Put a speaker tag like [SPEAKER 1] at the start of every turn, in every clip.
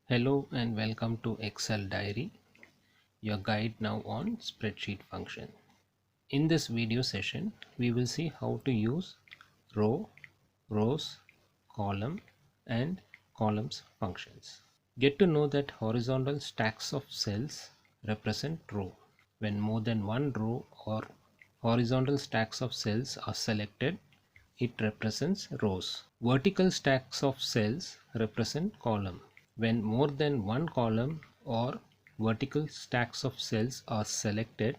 [SPEAKER 1] Hello and welcome to Excel Diary, your guide now on spreadsheet function. In this video session, we will see how to use row, rows, column and columns functions. Get to know that horizontal stacks of cells represent row. When more than one row or horizontal stacks of cells are selected, it represents rows. Vertical stacks of cells represent column. When more than one column or vertical stacks of cells are selected,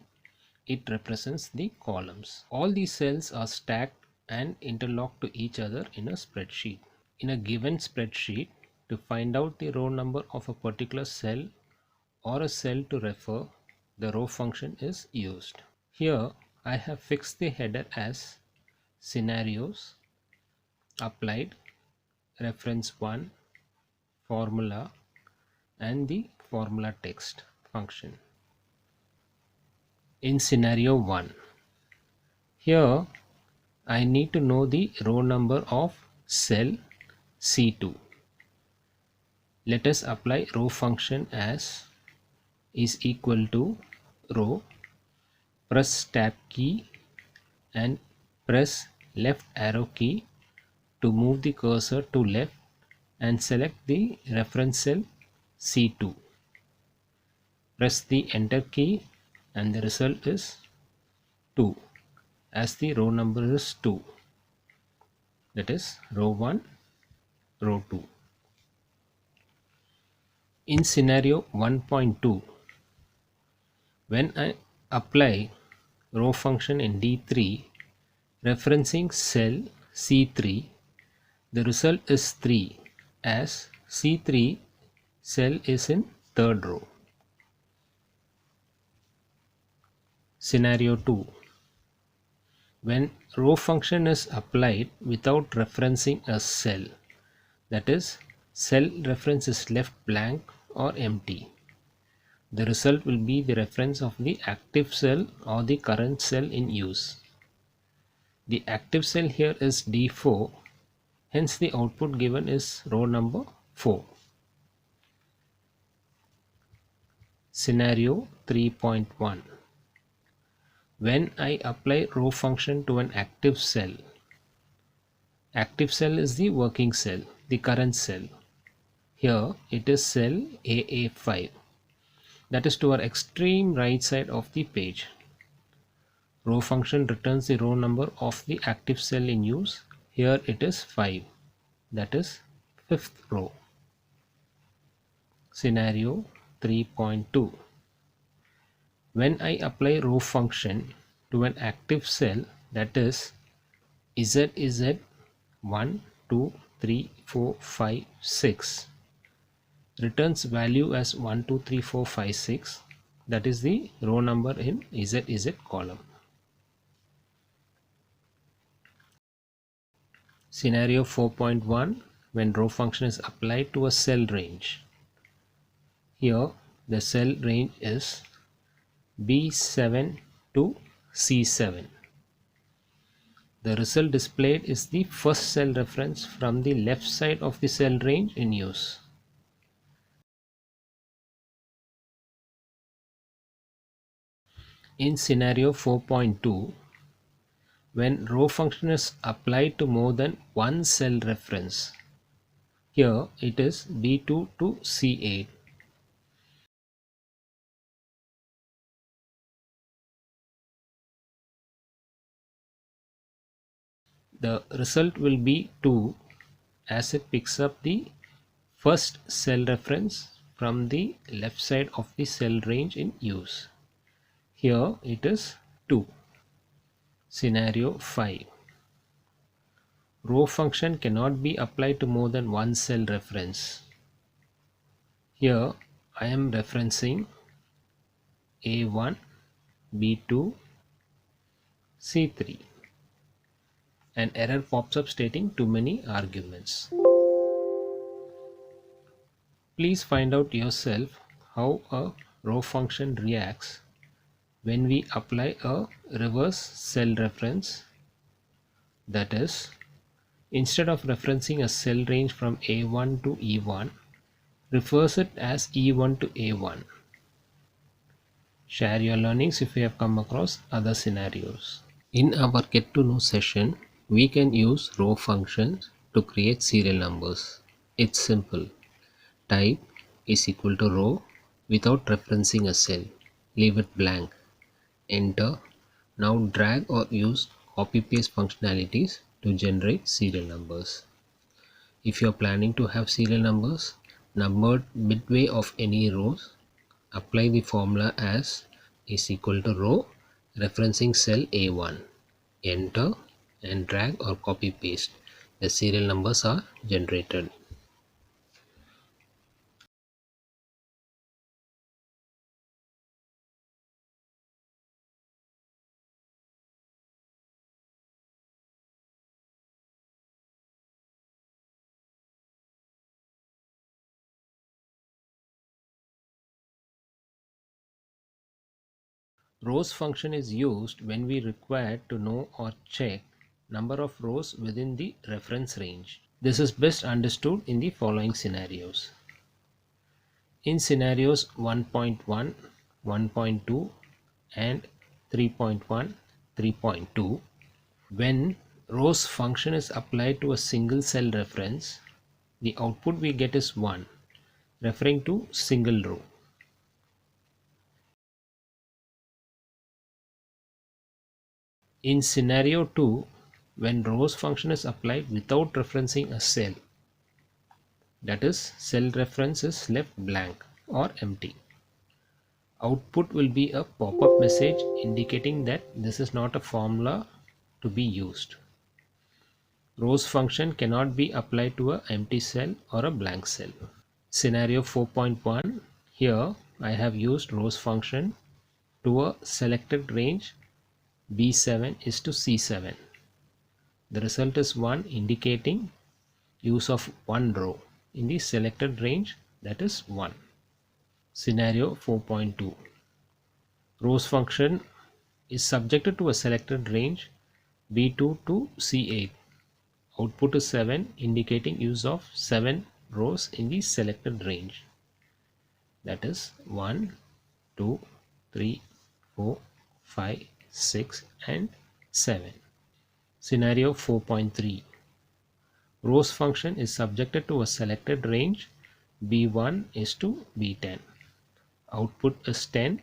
[SPEAKER 1] it represents the columns. All these cells are stacked and interlocked to each other in a spreadsheet. In a given spreadsheet, to find out the row number of a particular cell or a cell to refer, the row function is used. Here I have fixed the header as scenarios, applied, reference 1, formula and the formula text function. In scenario 1, here I need to know the row number of cell C2. Let us apply row function as is equal to row, press tab key and press left arrow key to move the cursor to left and select the reference cell C2. Press the enter key and the result is 2 as the row number is 2, that is row 1, row 2. In scenario 1.2, when I apply row function in D3 referencing cell C3, the result is 3 as C3 cell is in third row. Scenario 2, when row function is applied without referencing a cell, that is cell reference is left blank or empty, the result will be the reference of the active cell or the current cell in use. The active cell here is D4, hence the output given is row number 4. Scenario 3.1, when I apply row function to an active cell is the working cell, the current cell. Here it is cell AA5, that is to our extreme right side of the page. Row function returns the row number of the active cell in use. Here it is 5, that is fifth row. Scenario 3.2, when I apply row function to an active cell, that is ZZ 1, 2, 3, 4, 5, 6, returns value as 1, 2, 3, 4, 5, 6, that is the row number in ZZ column. Scenario 4.1, when row function is applied to a cell range. Here the cell range is B7 to C7. The result displayed is the first cell reference from the left side of the cell range in use. In scenario 4.2, when row function is applied to more than one cell reference, here it is B2 to C8. The result will be 2 as it picks up the first cell reference from the left side of the cell range in use. Here it is 2. Scenario 5, row function cannot be applied to more than one cell reference. Here I am referencing A1, B2, C3. An error pops up stating too many arguments. Please find out yourself how a row function reacts when we apply a reverse cell reference, that is, instead of referencing a cell range from A1 to E1, refers it as E1 to A1. Share your learnings if you have come across other scenarios. In our get to know session, we can use row functions to create serial numbers. It's simple. Type is equal to row without referencing a cell. Leave it blank. Enter. Now drag or use copy paste functionalities to generate serial numbers. If you are planning to have serial numbers numbered midway of any rows, apply the formula as is equal to row referencing cell A1. Enter and drag or copy paste. The serial numbers are generated. Rows function is used when we require to know or check number of rows within the reference range. This is best understood in the following scenarios. In scenarios 1.1, 1.2 and 3.1, 3.2, when rows function is applied to a single cell reference, the output we get is 1, referring to single row. In scenario 2, when rows function is applied without referencing a cell, that is cell reference is left blank or empty, output will be a pop-up message indicating that this is not a formula to be used. Rows function cannot be applied to a empty cell or a blank cell. Scenario 4.1, here I have used rows function to a selected range B7 is to C7. The result is 1, indicating use of one row in the selected range, that is 1. Scenario 4.2, rows function is subjected to a selected range B2 to C8. Output is 7, indicating use of 7 rows in the selected range, that is 1, 2, 3, 4, 5, 6 and 7. Scenario 4.3, rows function is subjected to a selected range B1 is to B10. Output is 10,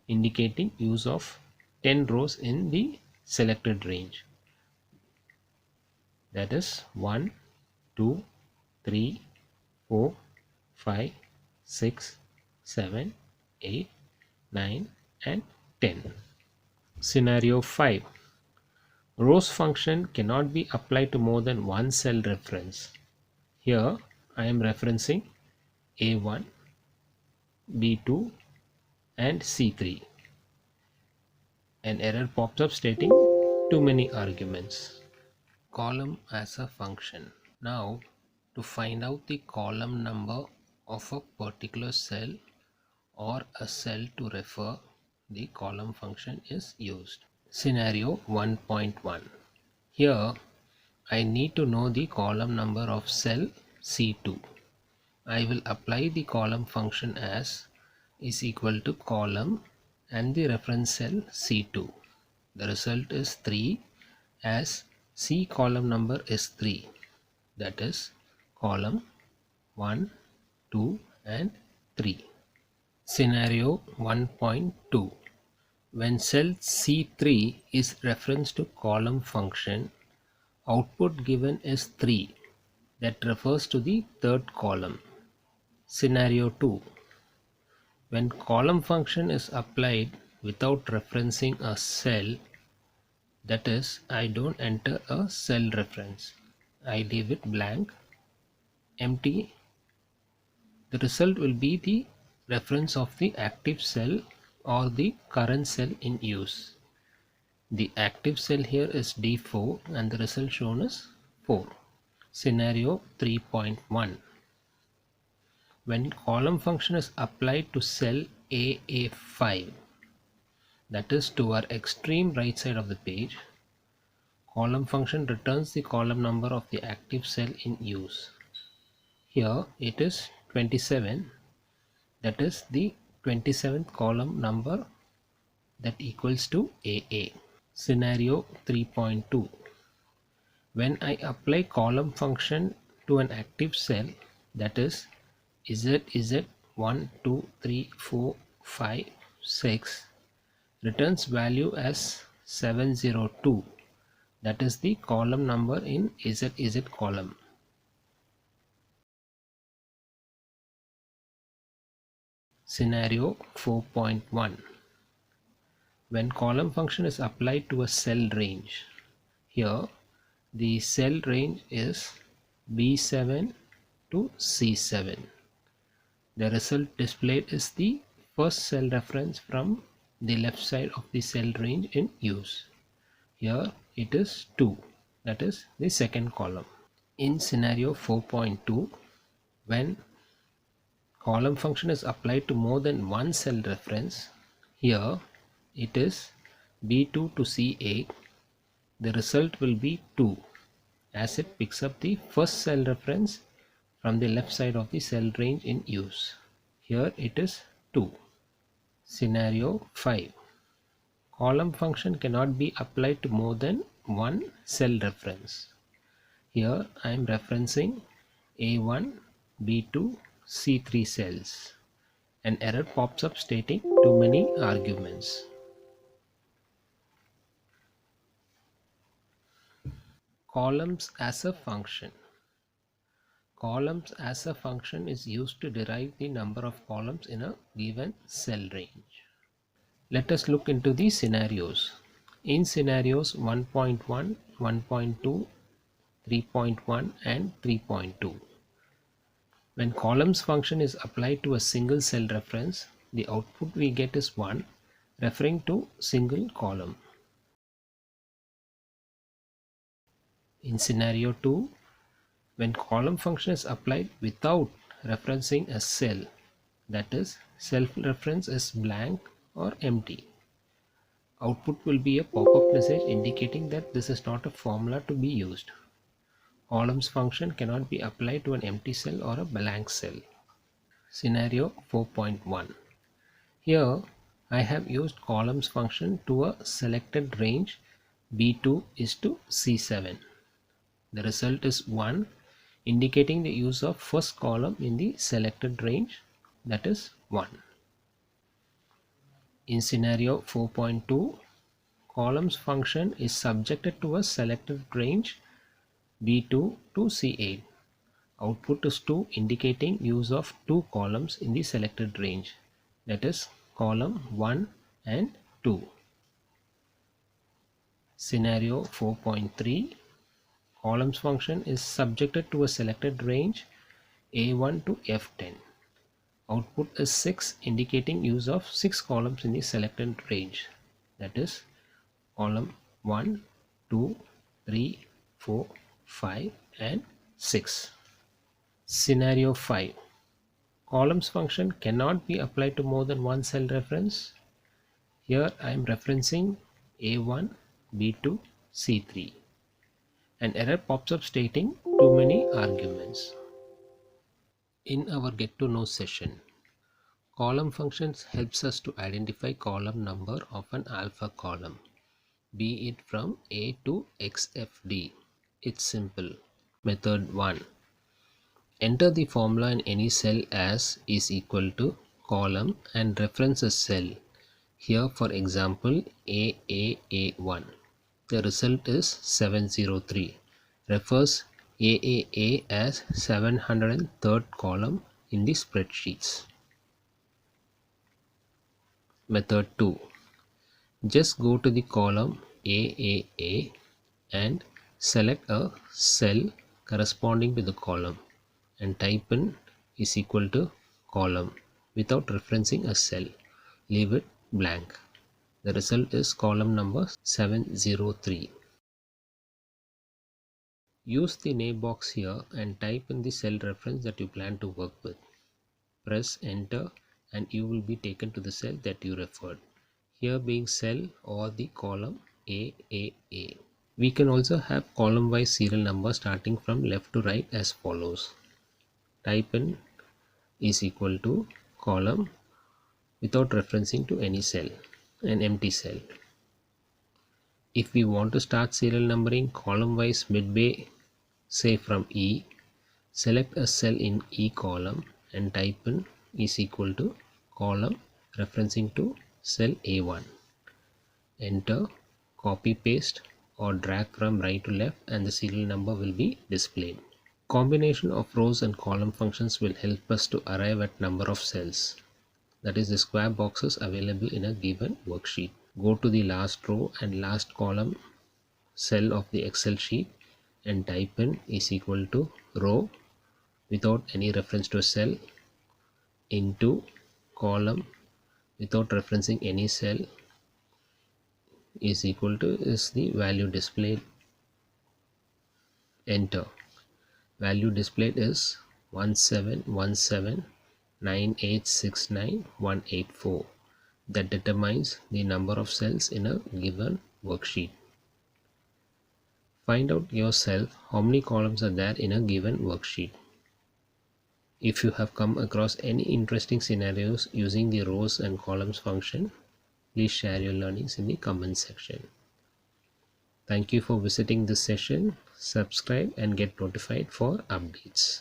[SPEAKER 1] indicating use of 10 rows in the selected range, that is 1, 2, 3, 4, 5, 6, 7, 8, 9 and 10. Scenario 5, rows function cannot be applied to more than one cell reference. Here I am referencing A1, B2 and C3. An error pops up stating too many arguments. Column as a function. Now to find out the column number of a particular cell or a cell to refer, the column function is used. Scenario 1.1. Here I need to know the column number of cell C2. I will apply the column function as is equal to column and the reference cell C2. The result is 3 as C column number is 3, that is column 1, 2 and 3. Scenario 1.2. When cell C3 is referenced to column function, output given is 3, that refers to the third column. Scenario 2. When column function is applied without referencing a cell, that is I don't enter a cell reference, I leave it blank, empty, the result will be the reference of the active cell or the current cell in use. The active cell here is D4 and the result shown is 4. Scenario 3.1. When column function is applied to cell AA5, that is to our extreme right side of the page, column function returns the column number of the active cell in use. Here it is 27, that is the 27th column number that equals to AA. Scenario 3.2. When I apply column function to an active cell, that is ZZ 1, 2, 3, 4, 5, 6, returns value as 702, that is the column number in ZZ column. Scenario 4.1. When column function is applied to a cell range, here the cell range is B7 to C7. The result displayed is the first cell reference from the left side of the cell range in use. Here it is 2, that is the second column. In scenario 4.2, when column function is applied to more than one cell reference, here it is B2 to C8, the result will be 2, as it picks up the first cell reference from the left side of the cell range in use. Here it is 2. Scenario 5. Column function cannot be applied to more than one cell reference. Here I am referencing A1, B2, C3 cells. An error pops up stating too many arguments. Columns as a function. Columns as a function is used to derive the number of columns in a given cell range. Let us look into the scenarios. In scenarios 1.1, 1.2, 3.1 and 3.2. When columns function is applied to a single cell reference, the output we get is 1, referring to single column. In scenario 2, when column function is applied without referencing a cell, that is self-reference is blank or empty, output will be a pop-up message indicating that this is not a formula to be used. Columns function cannot be applied to an empty cell or a blank cell. Scenario 4.1. Here I have used columns function to a selected range B2 is to C7. The result is 1, indicating the use of first column in the selected range, that is 1. In scenario 4.2, columns function is subjected to a selected range B2 to C8. Output is 2, indicating use of two columns in the selected range, that is column 1 and 2. Scenario 4.3, columns function is subjected to a selected range A1 to F10. Output is 6, indicating use of 6 columns in the selected range, that is column 1, 2, 3, 4, 5 and 6. Scenario 5. Columns function cannot be applied to more than one cell reference. Here I am referencing A1, B2, C3. An error pops up stating too many arguments. In our get to know session, column functions helps us to identify column number of an alpha column, be it from A to XFD. It's simple. Method 1. Enter the formula in any cell as is equal to column and reference a cell. Here for example AAA1. The result is 703. Refers AAA as 703rd column in the spreadsheets. Method 2. Just go to the column AAA and select a cell corresponding to the column and type in is equal to column without referencing a cell. Leave it blank. The result is column number 703. Use the name box here and type in the cell reference that you plan to work with. Press enter and you will be taken to the cell that you referred, here being cell or the column AAA. We can also have column wise serial number starting from left to right as follows. Type in is equal to column without referencing to any cell, an empty cell. If we want to start serial numbering column wise midway, say from E, select a cell in E column and type in is equal to column referencing to cell A1. Enter, copy paste or drag from right to left and the serial number will be displayed. Combination of rows and column functions will help us to arrive at number of cells, that is the square boxes available in a given worksheet. Go to the last row and last column cell of the Excel sheet and type in is equal to row without any reference to a cell into column without referencing any cell is equal to is the value displayed. Enter. Value displayed is 17179869,184. That determines the number of cells in a given worksheet. Find out yourself how many columns are there in a given worksheet. If you have come across any interesting scenarios using the rows and columns function, please share your learnings in the comment section. Thank you for visiting this session. Subscribe and get notified for updates.